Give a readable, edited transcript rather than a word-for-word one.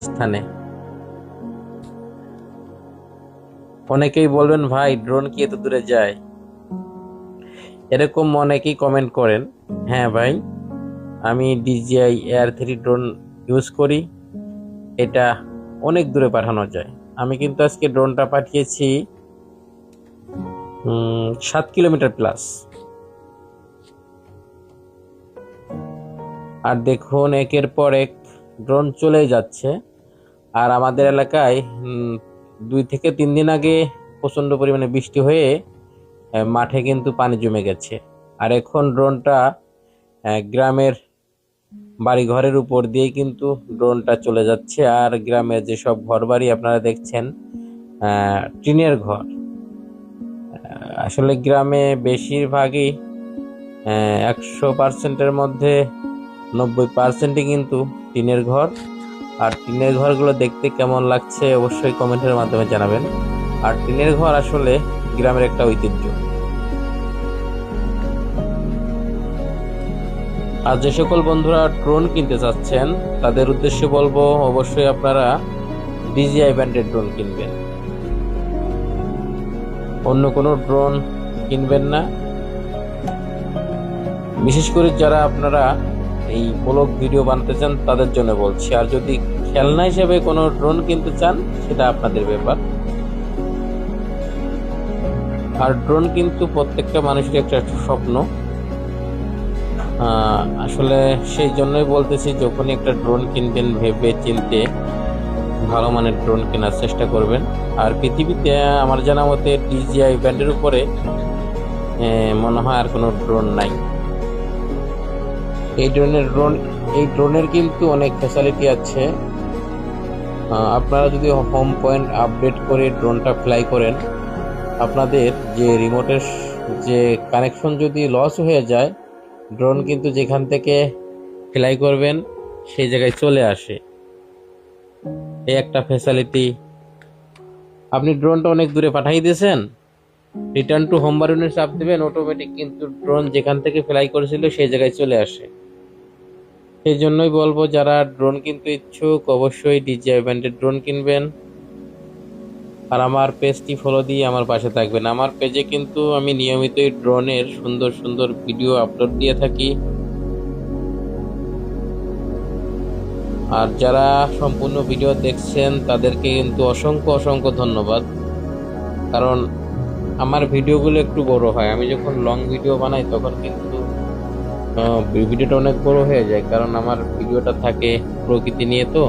স্থানে। অনেকেই বলবেন, ভাই ড্রোন কি এত দূরে যায়? এরকম অনেকেই কমেন্ট করেন। হ্যাঁ ভাই, আমি DJI Air 3 ড্রোন ইউজ করি। এটা অনেক দূরে পাঠানো যায়। আমি কিন্তু আজকে ড্রোনটা পাঠিয়েছি 7 কিলোমিটার প্লাস। আর দেখুন, একের পর এক ড্রোন চলেই যাচ্ছে। আর আমাদের এলাকায় 2 থেকে 3 দিন আগে প্রচন্ড পরিমাণে বৃষ্টি হয়ে মাঠে কিন্তু পানি জমে গেছে। আর এখন ড্রোনটা গ্রামের বাড়ি ঘরের উপর দিয়ে কিন্তু ড্রোনটা চলে যাচ্ছে। আর গ্রামের যেসব ঘর বাড়ি আপনারা দেখছেন, টিনের ঘর। আসলে গ্রামে বেশিরভাগই 100%-এর মধ্যে 90%ই কিন্তু টিনের ঘর। আর টিনের ঘরগুলো দেখতে কেমন লাগছে অবশ্যই কমেন্টের মাধ্যমে জানাবেন। আর টিনের ঘর আসলে গ্রামের একটা ঐতিহ্য। আর যে সকল বন্ধুরা ড্রোন কিনতে চাচ্ছেন তাদের উদ্দেশ্যে বলবো, অবশ্যই আপনারা DJI ব্র্যান্ডের ড্রোন কিনবেন, অন্য কোনো ড্রোন কিনবেন না। বিশেষ করে যারা আপনারা এই ব্লগ ভিডিও বানাতে চান তাদের জন্য বলছি। আর যদি খেলনা হিসেবে কোনো ড্রোন কিনতে চান সেটা আপনাদের ব্যাপার। আর ড্রোন কিন্তু প্রত্যেকটা মানুষের একটা স্বপ্ন। আসলে সেই জন্যই বলতেছি, যখনই একটা ড্রোন কিনবেন ভেবে চিনতে ভালো মানের ড্রোন কেনার চেষ্টা করবেন। আর পৃথিবীতে আমার জানা মতে DJI ব্র্যান্ডের উপরে মনে হয় আর কোনো ড্রোন নাই। এই ড্রোনের কিন্তু অনেক ফ্যাসিলিটি আছে। আপনারা যদি হোম পয়েন্ট আপডেট করে ড্রোনটা ফ্লাই করেন, আপনাদের যে রিমোটের যে কানেকশন যদি লস হয়ে যায়, ড্রোন কিন্তু যেখান থেকে ফ্লাই করবেন সেই জায়গায় চলে আসে। এই একটা ফ্যাসিলিটি। আপনি ড্রোনটা অনেক দূরে পাঠিয়ে দিয়েছেন, রিটার্ন টু হোম বাটনে চাপ দেবেন, অটোমেটিক কিন্তু ড্রোন যেখান থেকে ফ্লাই করেছিল সেই জায়গায় চলে আসে। সেই জন্যই বলবো, যারা ড্রোন কিনতে ইচ্ছুক অবশ্যই DJI ব্র্যান্ডের ড্রোন কিনবেন। আর আমার পেজটি ফলো দিয়ে আমার পাশে থাকবেন। আমার পেজে কিন্তু আমি নিয়মিতই ড্রোনের সুন্দর সুন্দর ভিডিও আপলোড দিয়ে থাকি। আর যারা সম্পূর্ণ ভিডিও দেখছেন তাদেরকে কিন্তু অসংখ্য অসংখ্য ধন্যবাদ। কারণ আমার ভিডিওগুলো একটু বড় হয়। আমি যখন লং ভিডিও বানাই তখন কিন্তু ভিডিওটা অনেক বড় হয়ে যায়, কারণ আমার ভিডিওটা থাকে প্রকৃতি নিয়ে। তো